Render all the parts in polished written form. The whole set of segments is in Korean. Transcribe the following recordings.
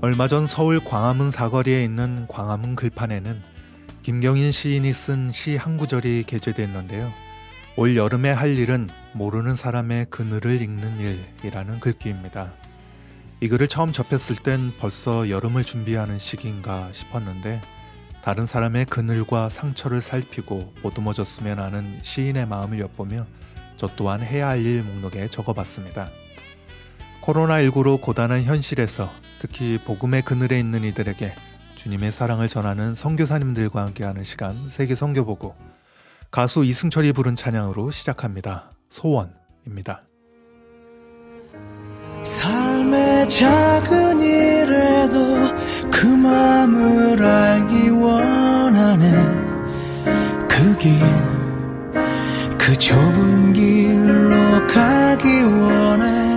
얼마 전 서울 광화문 사거리에 있는 광화문 글판에는 김경인 시인이 쓴 시 한 구절이 게재됐는데요. 올 여름에 할 일은 모르는 사람의 그늘을 읽는 일이라는 글귀입니다. 이 글을 처음 접했을 땐 벌써 여름을 준비하는 시기인가 싶었는데 다른 사람의 그늘과 상처를 살피고 보듬어줬으면 하는 시인의 마음을 엿보며 저 또한 해야 할 일 목록에 적어봤습니다. 코로나19로 고단한 현실에서 특히 복음의 그늘에 있는 이들에게 주님의 사랑을 전하는 선교사님들과 함께하는 시간 세계 선교보고, 가수 이승철이 부른 찬양으로 시작합니다. 소원입니다. 삶의 작은 일에도 그 마음을 알기 원하네. 그 길, 그 좁은 길로 가기 원해.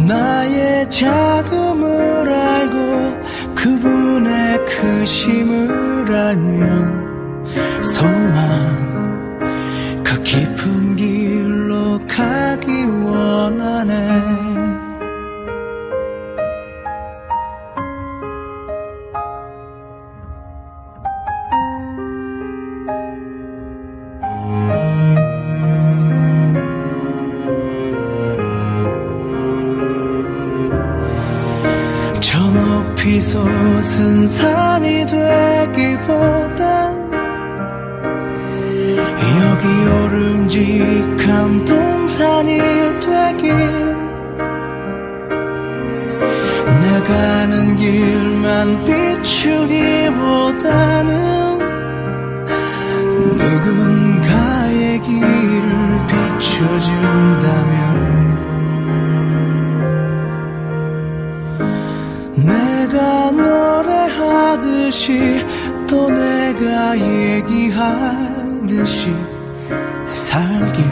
나의 작음을 알고 그분의 크심을 알면 소망, 그 깊은 길로 가기 원하네. 높이 솟은 산이 되기보단 여기 오름직한 동산이 되길, 내 가는 길만 비추기보다는 누군가의 길을 비춰준다면 내가 노래하듯이 또 내가 얘기하듯이 살길,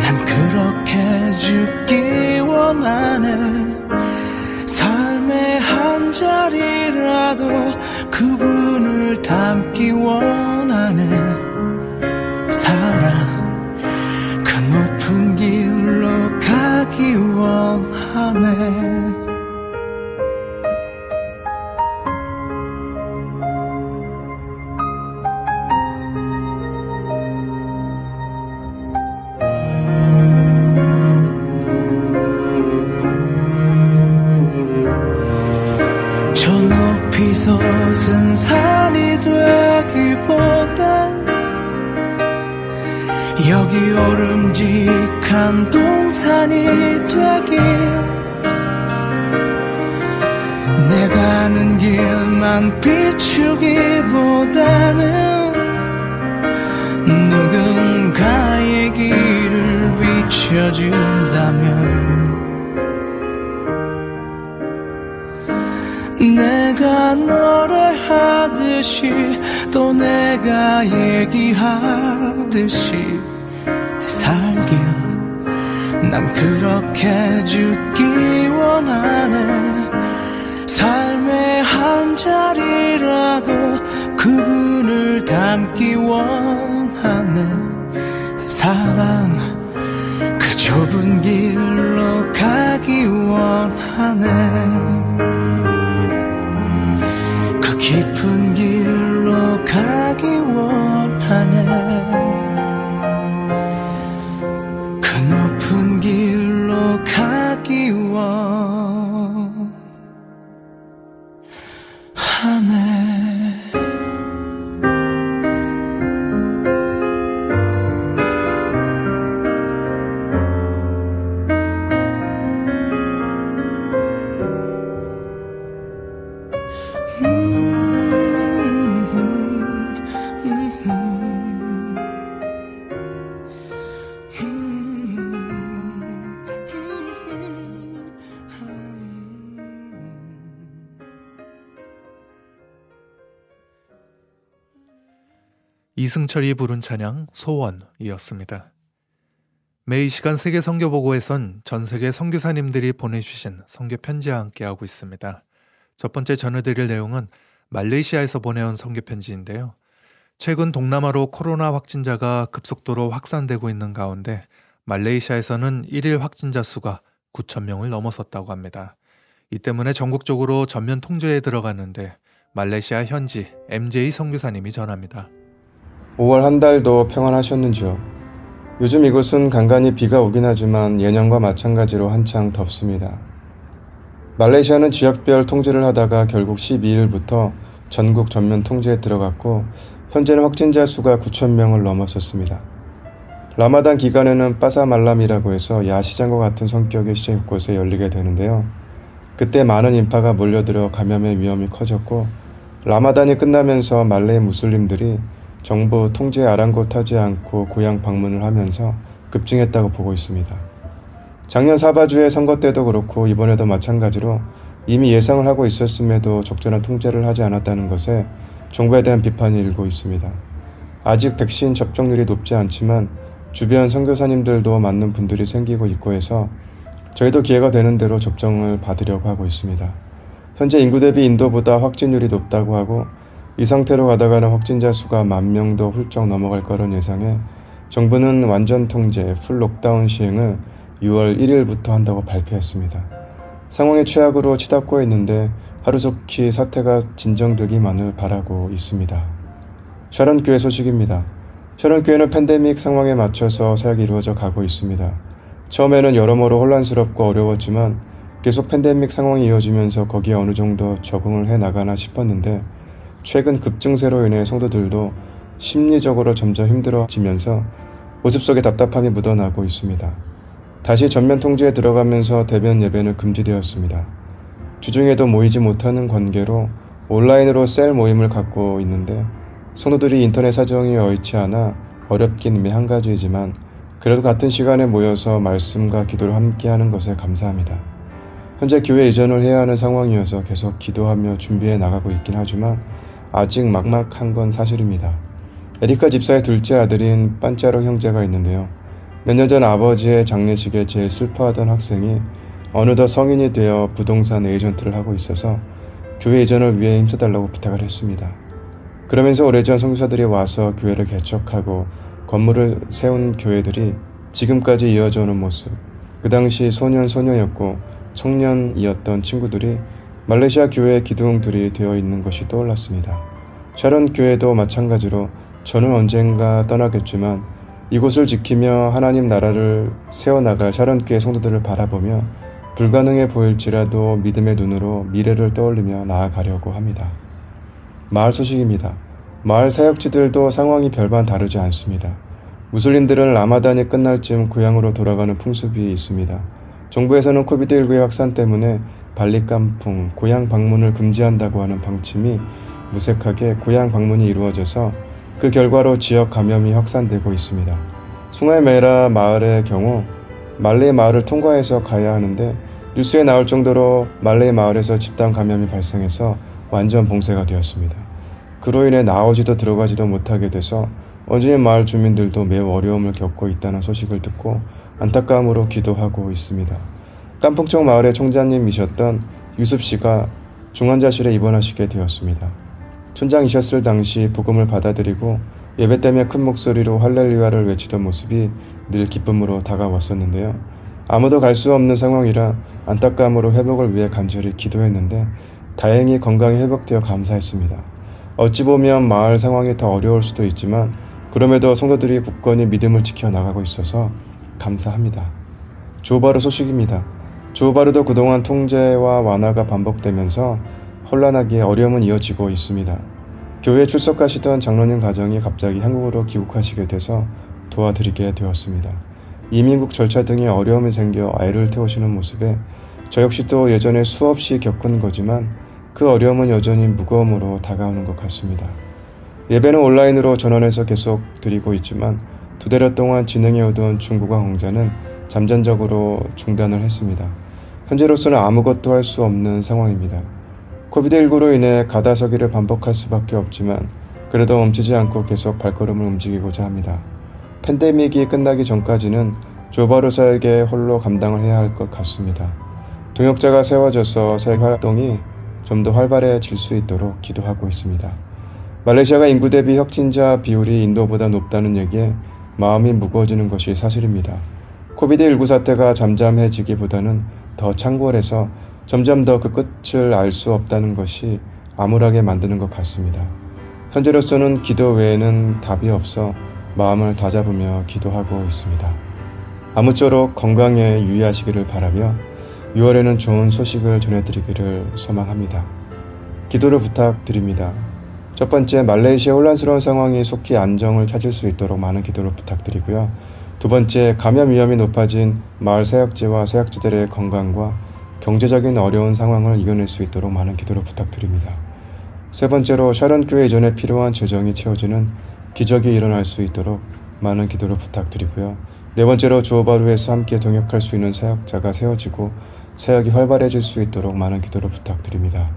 난 그렇게 죽기 원하네. 삶의 한 자리라도 그분을 담기 원하네. 사랑, 그 높은 길로 가기 원하네. 솟은 산이 되기보단 여기 오름직한 동산이 되길, 내 가는 길만 비추기보다는 누군가의 길을 비춰준다면 내가 노래하듯이 또 내가 얘기하듯이 살길, 난 그렇게 죽기 원하네. 삶의 한 자리라도 그분을 담기 원하네. 사랑, 그 좁은 길로 가기 원하네. 깊은 길로 가기 원하네. 그 높은 길로 가기 원하네. 이승철이 부른 찬양 소원이었습니다. 매일 시간 세계 선교보고에선 전 세계 선교사님들이 보내주신 선교 편지와 함께하고 있습니다. 첫 번째 전해드릴 내용은 말레이시아에서 보내온 선교 편지인데요. 최근 동남아로 코로나 확진자가 급속도로 확산되고 있는 가운데 말레이시아에서는 1일 확진자 수가 9,000명을 넘어섰다고 합니다. 이 때문에 전국적으로 전면 통제에 들어갔는데 말레이시아 현지 MJ 선교사님이 전합니다. 5월 한 달도 평안하셨는지요? 요즘 이곳은 간간히 비가 오긴 하지만 예년과 마찬가지로 한창 덥습니다. 말레이시아는 지역별 통제를 하다가 결국 12일부터 전국 전면 통제에 들어갔고 현재는 확진자 수가 9,000명을 넘었었습니다. 라마단 기간에는 빠사말람이라고 해서 야시장과 같은 성격의 시장이 곳곳에 열리게 되는데요. 그때 많은 인파가 몰려들어 감염의 위험이 커졌고 라마단이 끝나면서 말레이 무슬림들이 정부 통제에 아랑곳하지 않고 고향 방문을 하면서 급증했다고 보고 있습니다. 작년 사바주의 선거 때도 그렇고 이번에도 마찬가지로 이미 예상을 하고 있었음에도 적절한 통제를 하지 않았다는 것에 정부에 대한 비판이 일고 있습니다. 아직 백신 접종률이 높지 않지만 주변 선교사님들도 맞는 분들이 생기고 있고 해서 저희도 기회가 되는 대로 접종을 받으려고 하고 있습니다. 현재 인구 대비 인도보다 확진율이 높다고 하고 이 상태로 가다가는 확진자 수가 10,000명도 훌쩍 넘어갈 거란 예상에 정부는 완전 통제, 풀 록다운 시행을 6월 1일부터 한다고 발표했습니다. 상황이 최악으로 치닫고 있는데 하루속히 사태가 진정되기만을 바라고 있습니다. 샤론교회 소식입니다. 샤론교회는 팬데믹 상황에 맞춰서 사역이 이루어져 가고 있습니다. 처음에는 여러모로 혼란스럽고 어려웠지만 계속 팬데믹 상황이 이어지면서 거기에 어느 정도 적응을 해나가나 싶었는데 최근 급증세로 인해 성도들도 심리적으로 점점 힘들어지면서 모습 속에 답답함이 묻어나고 있습니다. 다시 전면 통제에 들어가면서 대면 예배는 금지되었습니다. 주중에도 모이지 못하는 관계로 온라인으로 셀 모임을 갖고 있는데 성도들이 인터넷 사정이 여의치 않아 어렵긴 한 가지이지만 그래도 같은 시간에 모여서 말씀과 기도를 함께 하는 것에 감사합니다. 현재 교회 이전을 해야 하는 상황이어서 계속 기도하며 준비해 나가고 있긴 하지만 아직 막막한 건 사실입니다. 에리카 집사의 둘째 아들인 빤짜로 형제가 있는데요. 몇 년 전 아버지의 장례식에 제일 슬퍼하던 학생이 어느덧 성인이 되어 부동산 에이전트를 하고 있어서 교회 이전을 위해 힘써달라고 부탁을 했습니다. 그러면서 오래전 선교사들이 와서 교회를 개척하고 건물을 세운 교회들이 지금까지 이어져 오는 모습, 그 당시 소년였고 청년이었던 친구들이 말레이시아 교회의 기둥들이 되어 있는 것이 떠올랐습니다. 샤론 교회도 마찬가지로 저는 언젠가 떠나겠지만 이곳을 지키며 하나님 나라를 세워나갈 샤론 교회 성도들을 바라보며 불가능해 보일지라도 믿음의 눈으로 미래를 떠올리며 나아가려고 합니다. 마을 소식입니다. 마을 사역지들도 상황이 별반 다르지 않습니다. 무슬림들은 라마단이 끝날 즈음 고향으로 돌아가는 풍습이 있습니다. 정부에서는 코비드19의 확산 때문에 발리깜풍, 고향 방문을 금지한다고 하는 방침이 무색하게 고향 방문이 이루어져서 그 결과로 지역 감염이 확산되고 있습니다. 숭아이메라 마을의 경우 말레이 마을을 통과해서 가야 하는데 뉴스에 나올 정도로 말레이 마을에서 집단 감염이 발생해서 완전 봉쇄가 되었습니다. 그로 인해 나오지도 들어가지도 못하게 돼서 원주민 마을 주민들도 매우 어려움을 겪고 있다는 소식을 듣고 안타까움으로 기도하고 있습니다. 깜풍청 마을의 총장님이셨던 유습 씨가 중환자실에 입원하시게 되었습니다. 촌장이셨을 당시 복음을 받아들이고 예배 때문에 큰 목소리로 할렐루야를 외치던 모습이 늘 기쁨으로 다가왔었는데요. 아무도 갈 수 없는 상황이라 안타까움으로 회복을 위해 간절히 기도했는데 다행히 건강이 회복되어 감사했습니다. 어찌 보면 마을 상황이 더 어려울 수도 있지만 그럼에도 성도들이 굳건히 믿음을 지켜나가고 있어서 감사합니다. 조바르 소식입니다. 조바르도 그동안 통제와 완화가 반복되면서 혼란하기에 어려움은 이어지고 있습니다. 교회에 출석하시던 장로님 가정이 갑자기 한국으로 귀국하시게 돼서 도와드리게 되었습니다. 이민국 절차 등의 어려움이 생겨 아이를 태우시는 모습에 저 역시 또 예전에 수없이 겪은 거지만 그 어려움은 여전히 무거움으로 다가오는 것 같습니다. 예배는 온라인으로 전원해서 계속 드리고 있지만 2달 동안 진행해오던 중국어 강좌는 잠잠적으로 중단을 했습니다. 현재로서는 아무것도 할 수 없는 상황입니다. 코비드19로 인해 가다서기를 반복할 수밖에 없지만 그래도 멈추지 않고 계속 발걸음을 움직이고자 합니다. 팬데믹이 끝나기 전까지는 조바르 사역에 홀로 감당을 해야 할 것 같습니다. 동역자가 세워져서 사역 활동이 좀 더 활발해질 수 있도록 기도하고 있습니다. 말레이시아가 인구 대비 확진자 비율이 인도보다 높다는 얘기에 마음이 무거워지는 것이 사실입니다. 코비드19 사태가 잠잠해지기보다는 더 창궐해서 점점 더 그 끝을 알 수 없다는 것이 암울하게 만드는 것 같습니다. 현재로서는 기도 외에는 답이 없어 마음을 다잡으며 기도하고 있습니다. 아무쪼록 건강에 유의하시기를 바라며 6월에는 좋은 소식을 전해드리기를 소망합니다. 기도를 부탁드립니다. 첫 번째, 말레이시아 혼란스러운 상황이 속히 안정을 찾을 수 있도록 많은 기도를 부탁드리고요. 두 번째, 감염 위험이 높아진 마을 사역지와 사역지들의 건강과 경제적인 어려운 상황을 이겨낼 수 있도록 많은 기도를 부탁드립니다. 세 번째로, 샤론 교회 이전에 필요한 재정이 채워지는 기적이 일어날 수 있도록 많은 기도를 부탁드리고요. 네 번째로, 주오바루에서 함께 동역할 수 있는 사역자가 세워지고 사역이 활발해질 수 있도록 많은 기도를 부탁드립니다.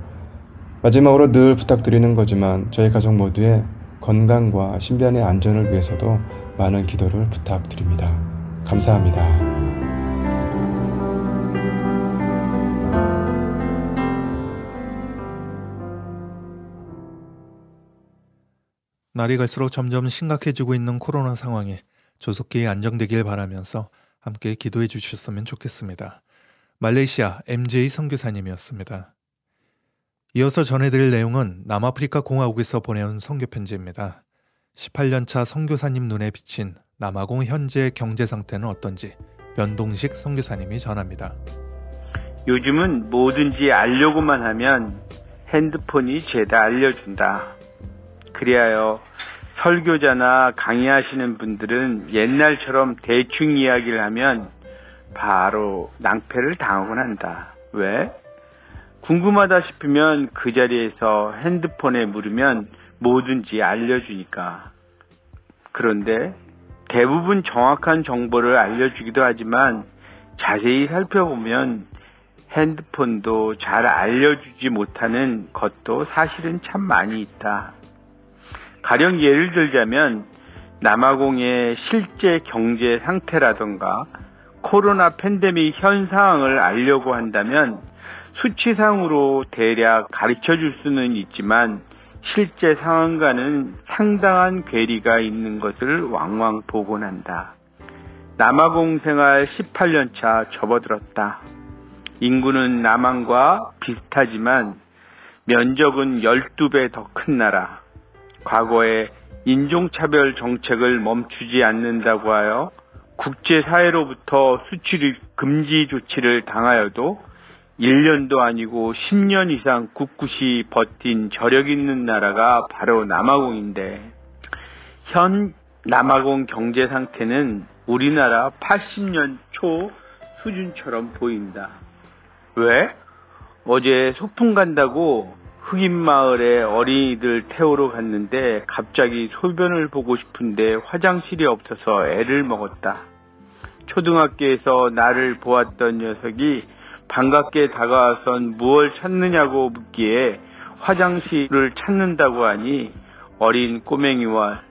마지막으로 늘 부탁드리는 거지만 저희 가족 모두의 건강과 신변의 안전을 위해서도 많은 기도를 부탁드립니다. 감사합니다. 날이 갈수록 점점 심각해지고 있는 코로나 상황에 조속히 안정되길 바라면서 함께 기도해 주셨으면 좋겠습니다. 말레이시아 MJ 선교사님이었습니다. 이어서 전해드릴 내용은 남아프리카 공화국에서 보내온 선교 편지입니다. 18년차 선교사님 눈에 비친 남아공 현재 경제 상태는 어떤지 변동식 선교사님이 전합니다. 요즘은 뭐든지 알려고만 하면 핸드폰이 죄다 알려준다. 그리하여 설교자나 강의하시는 분들은 옛날처럼 대충 이야기를 하면 바로 낭패를 당하곤 한다. 왜? 궁금하다 싶으면 그 자리에서 핸드폰에 물으면 뭐든지 알려주니까. 그런데 대부분 정확한 정보를 알려주기도 하지만 자세히 살펴보면 핸드폰도 잘 알려주지 못하는 것도 사실은 참 많이 있다. 가령 예를 들자면 남아공의 실제 경제 상태라던가 코로나 팬데믹 현 상황을 알려고 한다면 수치상으로 대략 가르쳐 줄 수는 있지만 실제 상황과는 상당한 괴리가 있는 것을 왕왕 보곤 한다. 남아공 생활 18년차 접어들었다. 인구는 남한과 비슷하지만 면적은 12배 더 큰 나라. 과거에 인종차별 정책을 멈추지 않는다고 하여 국제사회로부터 수출 금지 조치를 당하여도 1년도 아니고 10년 이상 꿋꿋이 버틴 저력 있는 나라가 바로 남아공인데 현 남아공 경제 상태는 우리나라 80년 초 수준처럼 보인다. 왜? 어제 소풍 간다고 흑인 마을에 어린이들 태우러 갔는데 갑자기 소변을 보고 싶은데 화장실이 없어서 애를 먹었다. 초등학교에서 나를 보았던 녀석이 반갑게 다가와선 무얼 찾느냐고 묻기에 화장실을 찾는다고 하니 어린 꼬맹이와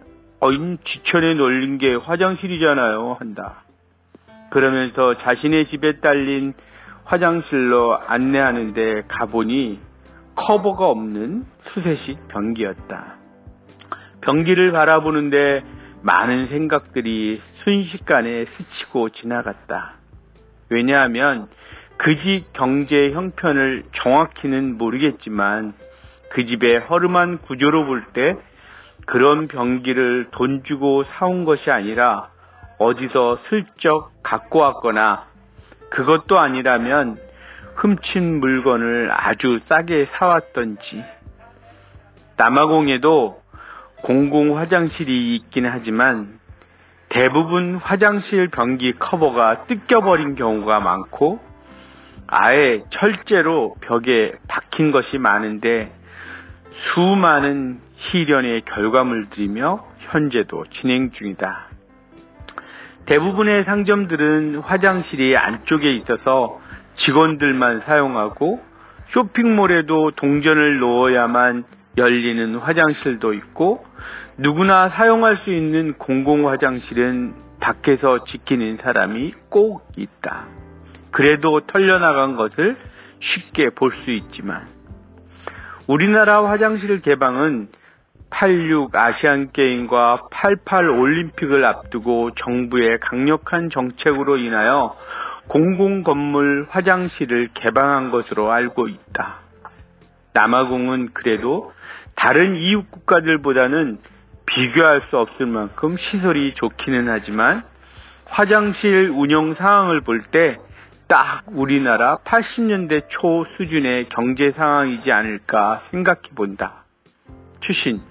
지천에 놀린 게 화장실이잖아요 한다. 그러면서 자신의 집에 딸린 화장실로 안내하는데 가보니 커버가 없는 수세식 변기였다. 변기를 바라보는데 많은 생각들이 순식간에 스치고 지나갔다. 왜냐하면 그 집 경제 형편을 정확히는 모르겠지만 그 집의 허름한 구조로 볼 때 그런 변기를 돈 주고 사온 것이 아니라 어디서 슬쩍 갖고 왔거나 그것도 아니라면 훔친 물건을 아주 싸게 사왔던지. 남아공에도 공공 화장실이 있긴 하지만 대부분 화장실 변기 커버가 뜯겨버린 경우가 많고 아예 철제로 벽에 박힌 것이 많은데 수많은 시련의 결과물들이며 현재도 진행 중이다. 대부분의 상점들은 화장실이 안쪽에 있어서 직원들만 사용하고 쇼핑몰에도 동전을 넣어야만 열리는 화장실도 있고 누구나 사용할 수 있는 공공 화장실은 밖에서 지키는 사람이 꼭 있다. 그래도 털려나간 것을 쉽게 볼 수 있지만 우리나라 화장실 개방은 86 아시안게임과 88 올림픽을 앞두고 정부의 강력한 정책으로 인하여 공공건물 화장실을 개방한 것으로 알고 있다. 남아공은 그래도 다른 이웃 국가들보다는 비교할 수 없을 만큼 시설이 좋기는 하지만 화장실 운영 상황을 볼 때 딱 우리나라 80년대 초 수준의 경제 상황이지 않을까 생각해 본다. 추신,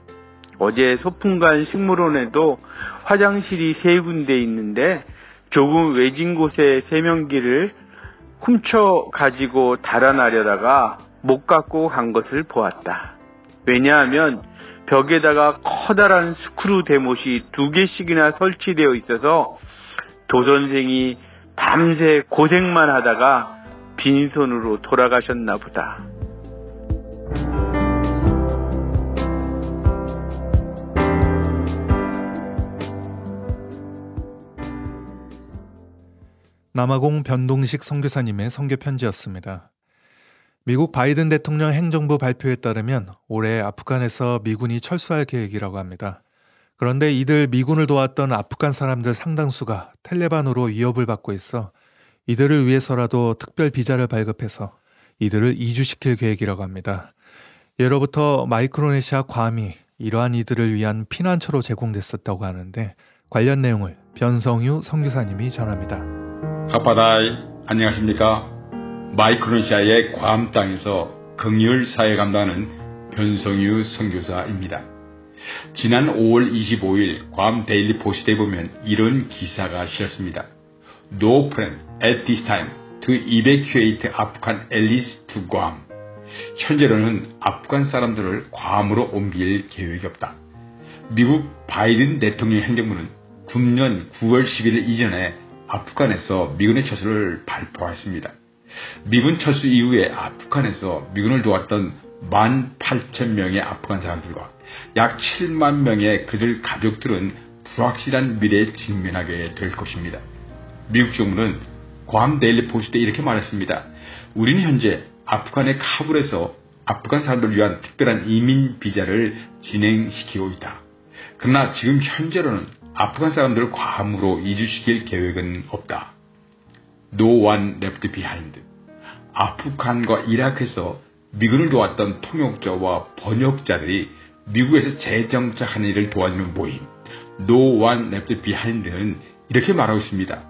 어제 소풍간 식물원에도 화장실이 3군데 있는데 조금 외진 곳에 세면기를 훔쳐 가지고 달아나려다가 못 갖고 간 것을 보았다. 왜냐하면 벽에다가 커다란 스크류 대못이 2개씩이나 설치되어 있어서 도선생이 밤새 고생만 하다가 빈손으로 돌아가셨나 보다. 남아공 변동식 선교사님의 선교 편지였습니다. 미국 바이든 대통령 행정부 발표에 따르면 올해 아프간에서 미군이 철수할 계획이라고 합니다. 그런데 이들 미군을 도왔던 아프간 사람들 상당수가 텔레반으로 위협을 받고 있어 이들을 위해서라도 특별 비자를 발급해서 이들을 이주시킬 계획이라고 합니다. 예로부터 마이크로네시아 괌이 이러한 이들을 위한 피난처로 제공됐었다고 하는데 관련 내용을 변성유 선교사님이 전합니다. 하파다이, 안녕하십니까? 마이크로네시아의 괌 땅에서 긍휼 사회 감당하는 변성유 선교사입니다. 지난 5월 25일 괌 데일리 포스트에 보면 이런 기사가 실렸습니다. No plan at this time to evacuate Afghan allies to Guam. 현재로는 아프간 사람들을 괌으로 옮길 계획이 없다. 미국 바이든 대통령 행정부는 금년 9월 11일 이전에 아프간에서 미군의 철수를 발표했습니다. 미군 철수 이후에 아프간에서 미군을 도왔던 18,000명의 아프간 사람들과 약 7만 명의 그들 가족들은 불확실한 미래에 직면하게 될 것입니다. 미국 정부는 괌 데일리 포스트에 이렇게 말했습니다. 우리는 현재 아프간의 카불에서 아프간 사람들을 위한 특별한 이민 비자를 진행시키고 있다. 그러나 지금 현재로는 아프간 사람들을 괌으로 이주시킬 계획은 없다. No one left behind. 아프간과 이라크에서 미군을 도왔던 통역자와 번역자들이 미국에서 재정착하는 일을 도와주는 모임 No one left behind는 이렇게 말하고 있습니다.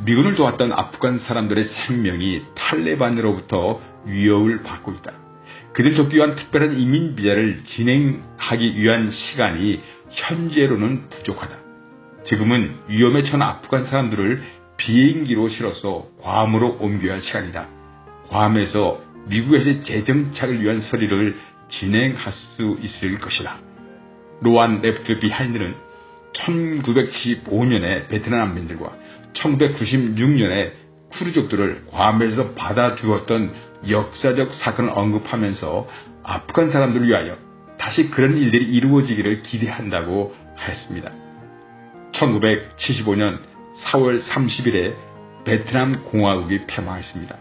미군을 도왔던 아프간 사람들의 생명이 탈레반으로부터 위협을 받고 있다. 그들 돕기 위한 특별한 이민 비자를 진행하기 위한 시간이 현재로는 부족하다. 지금은 위험에 처한 아프간 사람들을 비행기로 실어서 괌으로 옮겨야 할 시간이다. 괌에서 미국에서의 재정착을 위한 서류를 진행할 수 있을 것이다. 로안 레프트 비하인드는 1975년에 베트남 난민들과 1996년에 쿠르족들을 괌에서 받아주었던 역사적 사건을 언급하면서 아프간 사람들을 위하여 다시 그런 일들이 이루어지기를 기대한다고 하였습니다. 1975년 4월 30일에 베트남 공화국이 폐망했습니다.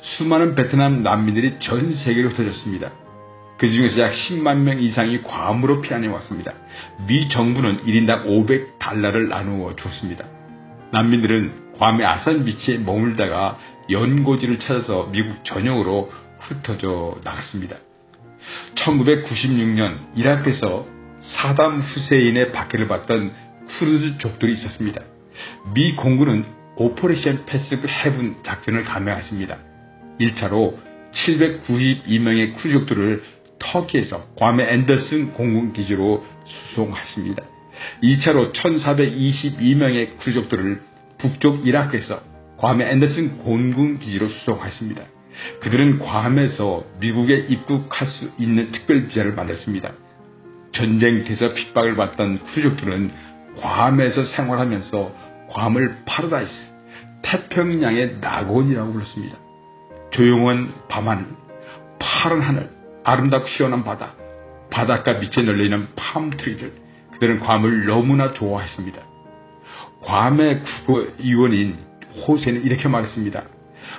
수많은 베트남 난민들이 전 세계로 흩어졌습니다. 그 중에서 약 10만 명 이상이 괌으로 피난해 왔습니다. 미 정부는 1인당 $500를 나누어 줬습니다. 난민들은 괌의 아산 비치에 머물다가 연고지를 찾아서 미국 전역으로 흩어져 나갔습니다. 1996년 이라크에서 사담 후세인의 박해를 받던 쿠르드족들이 있었습니다. 미 공군은 오퍼레이션 패시브 헤븐 작전을 감행했습니다. 1차로 792명의 쿠르드족들을 터키에서 괌의 앤더슨 공군기지로 수송했습니다. 2차로 1422명의 쿠르드족들을 북쪽 이라크에서 괌의 앤더슨 공군기지로 수송했습니다. 그들은 괌에서 미국에 입국할 수 있는 특별비자를 받았습니다. 전쟁터에서 핍박을 받던 쿠르드족들은 괌에서 생활하면서 괌을 파라다이스, 태평양의 낙원이라고 불렀습니다. 조용한 밤하늘, 파란 하늘, 아름답고 시원한 바다, 바닷가 밑에 널려있는 팜트리들, 그들은 괌을 너무나 좋아했습니다. 괌의 국회의원인 호세는 이렇게 말했습니다.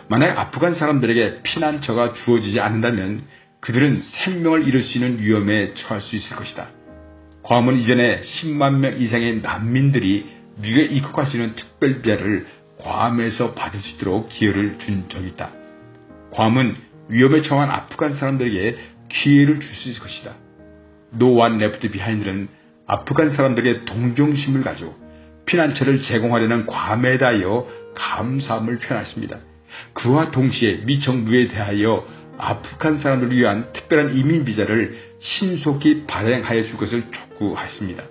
만약 아프간 사람들에게 피난처가 주어지지 않는다면 그들은 생명을 잃을 수 있는 위험에 처할 수 있을 것이다. 괌은 이전에 10만 명 이상의 난민들이 미국에 입국할 수 있는 특별비자를 괌에서 받을 수 있도록 기회를 준 적이 있다. 괌은 위험에 처한 아프간 사람들에게 기회를 줄 수 있을 것이다. No one left behind는 아프간 사람들에게 동정심을 가지고 피난처를 제공하려는 괌에 대하여 감사함을 표현했습니다. 그와 동시에 미 정부에 대하여 아프간 사람들을 위한 특별한 이민 비자를 신속히 발행하여 줄 것을 촉구했습니다.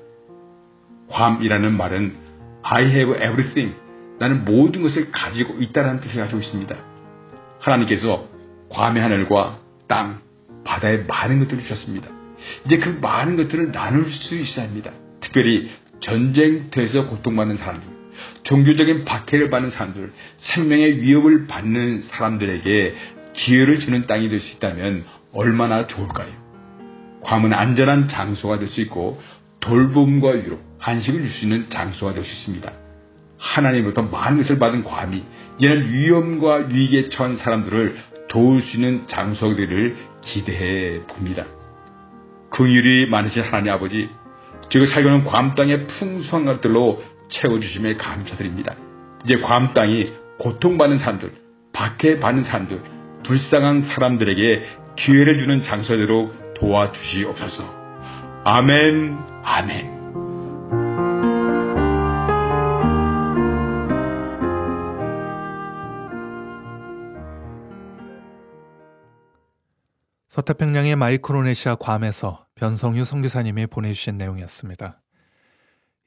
괌이라는 말은 I have everything, 나는 모든 것을 가지고 있다는 뜻을 가지고 있습니다. 하나님께서 괌의 하늘과 땅, 바다에 많은 것들을 주셨습니다. 이제 그 많은 것들을 나눌 수 있어야 합니다. 특별히 전쟁터에서 고통받는 사람들, 종교적인 박해를 받는 사람들, 생명의 위협을 받는 사람들에게 기회를 주는 땅이 될 수 있다면 얼마나 좋을까요? 괌은 안전한 장소가 될 수 있고 돌봄과 위로, 안식을 줄 수 있는 장소가 될 수 있습니다. 하나님으로부터 많은 것을 받은 괌이 이제는 위험과 위기에 처한 사람들을 도울 수 있는 장소들을 기대해 봅니다. 긍휼이 많으신 하나님 아버지, 지금 살고 있는 괌 땅의 풍성한 것들로 채워주심에 감사드립니다. 이제 괌 땅이 고통받는 사람들, 박해받는 사람들, 불쌍한 사람들에게 기회를 주는 장소대로 도와주시옵소서. 아멘, 아멘. 서태평양의 마이크로네시아 괌에서 변성유 선교사님이 보내주신 내용이었습니다.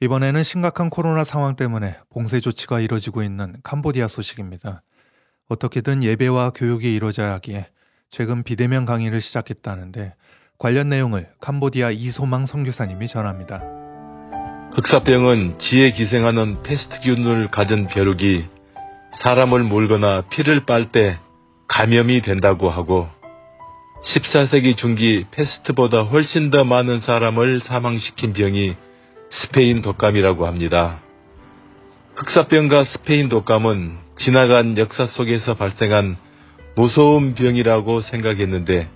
이번에는 심각한 코로나 상황 때문에 봉쇄 조치가 이뤄지고 있는 캄보디아 소식입니다. 어떻게든 예배와 교육이 이루어져야 하기에 최근 비대면 강의를 시작했다는데 관련 내용을 캄보디아 이소망 선교사님이 전합니다. 흑사병은 지에 기생하는 패스트균을 가진 벼룩이 사람을 물거나 피를 빨 때 감염이 된다고 하고 14세기 중기 패스트보다 훨씬 더 많은 사람을 사망시킨 병이 스페인 독감이라고 합니다. 흑사병과 스페인 독감은 지나간 역사 속에서 발생한 무서운 병이라고 생각했는데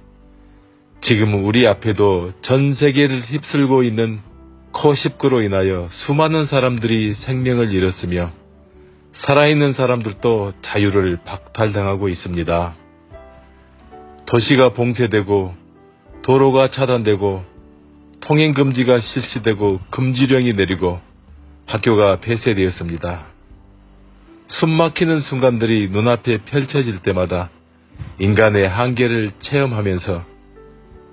지금 우리 앞에도 전 세계를 휩쓸고 있는 코십구로 인하여 수많은 사람들이 생명을 잃었으며 살아있는 사람들도 자유를 박탈당하고 있습니다. 도시가 봉쇄되고 도로가 차단되고 통행금지가 실시되고 금지령이 내리고 학교가 폐쇄되었습니다. 숨막히는 순간들이 눈앞에 펼쳐질 때마다 인간의 한계를 체험하면서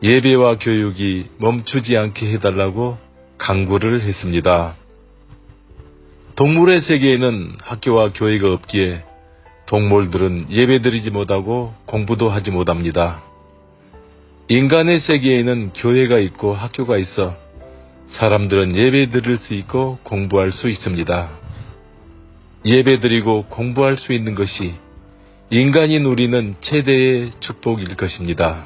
예배와 교육이 멈추지 않게 해달라고 강구를 했습니다. 동물의 세계에는 학교와 교회가 없기에 동물들은 예배드리지 못하고 공부도 하지 못합니다. 인간의 세계에는 교회가 있고 학교가 있어 사람들은 예배드릴 수 있고 공부할 수 있습니다. 예배드리고 공부할 수 있는 것이 인간이 누리는 최대의 축복일 것입니다.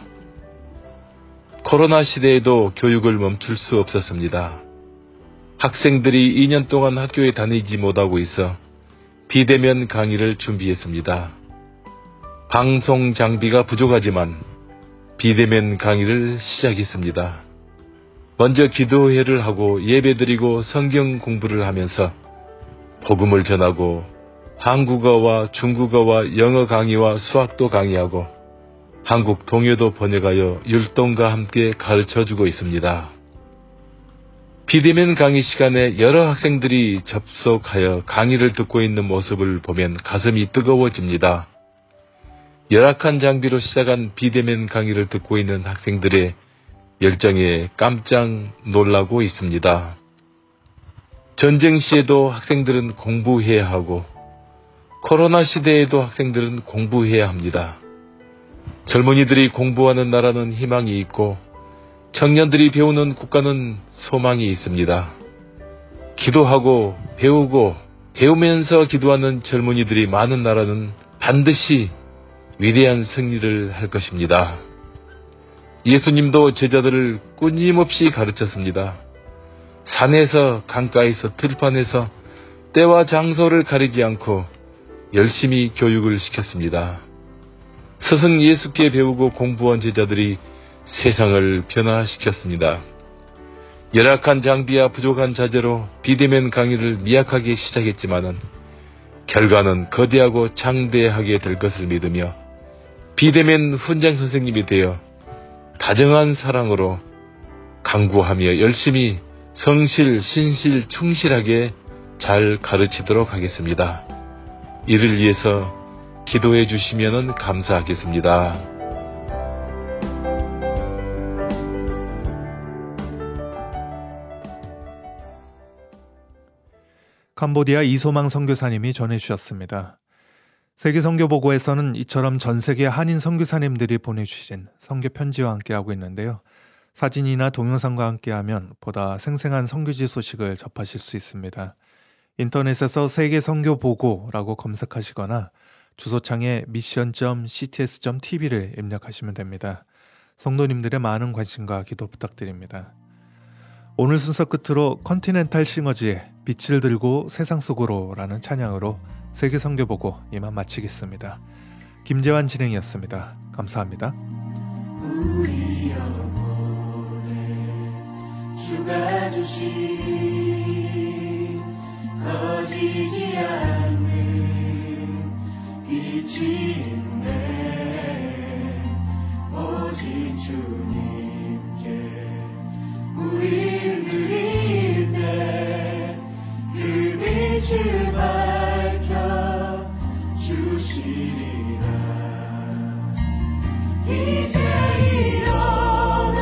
코로나 시대에도 교육을 멈출 수 없었습니다. 학생들이 2년 동안 학교에 다니지 못하고 있어 비대면 강의를 준비했습니다. 방송 장비가 부족하지만 비대면 강의를 시작했습니다. 먼저 기도회를 하고 예배드리고 성경 공부를 하면서 복음을 전하고 한국어와 중국어와 영어 강의와 수학도 강의하고 한국 동요도 번역하여 율동과 함께 가르쳐주고 있습니다. 비대면 강의 시간에 여러 학생들이 접속하여 강의를 듣고 있는 모습을 보면 가슴이 뜨거워집니다. 열악한 장비로 시작한 비대면 강의를 듣고 있는 학생들의 열정에 깜짝 놀라고 있습니다. 전쟁 시에도 학생들은 공부해야 하고 코로나 시대에도 학생들은 공부해야 합니다. 젊은이들이 공부하는 나라는 희망이 있고 청년들이 배우는 국가는 소망이 있습니다. 기도하고 배우고 배우면서 기도하는 젊은이들이 많은 나라는 반드시 위대한 승리를 할 것입니다. 예수님도 제자들을 끊임없이 가르쳤습니다. 산에서 강가에서 들판에서 때와 장소를 가리지 않고 열심히 교육을 시켰습니다. 스승 예수께 배우고 공부한 제자들이 세상을 변화시켰습니다. 열악한 장비와 부족한 자재로 비대면 강의를 미약하게 시작했지만은 결과는 거대하고 장대하게 될 것을 믿으며 비대면 훈장 선생님이 되어 다정한 사랑으로 강구하며 열심히 성실, 신실, 충실하게 잘 가르치도록 하겠습니다. 이를 위해서 기도해 주시면 감사하겠습니다. 캄보디아 이소망 선교사님이 전해주셨습니다. 세계선교보고에서는 이처럼 전 세계 한인 선교사님들이 보내주신 선교 편지와 함께하고 있는데요. 사진이나 동영상과 함께하면 보다 생생한 선교지 소식을 접하실 수 있습니다. 인터넷에서 세계선교보고라고 검색하시거나 주소창에 mission.cts.tv를 입력하시면 됩니다. 성도님들의 많은 관심과 기도 부탁드립니다. 오늘 순서 끝으로 컨티넨탈 싱어즈의 빛을 들고 세상 속으로 라는 찬양으로 세계선교보고 이만 마치겠습니다. 김재환 진행이었습니다. 감사합니다. 우리 영혼에 주가 주신 거지지 않는 빛이 있네. 오직 주님께 우릴 드릴 때 그 빛을 밝혀 주시리라. 이제 일어나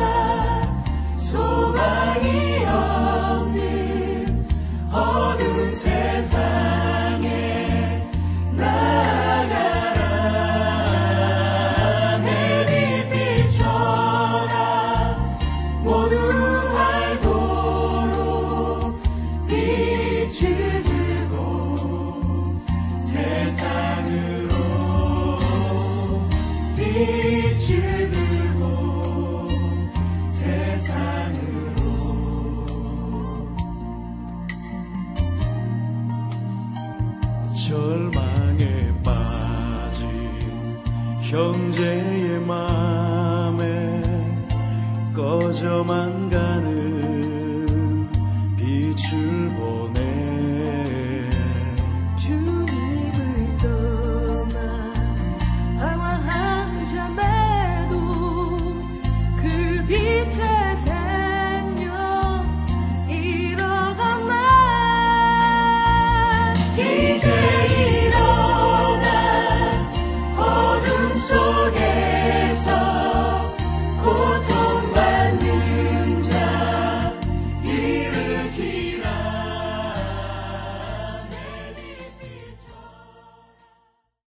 소망이 없는 어두운 세상에 나아가라. 내 빛 비춰라. 모두 알도록 빛을 들고 세상으로 빛을 들고 세상으로. 절망에 빠진 형제의 맘에 꺼져만 가는 빛을 보여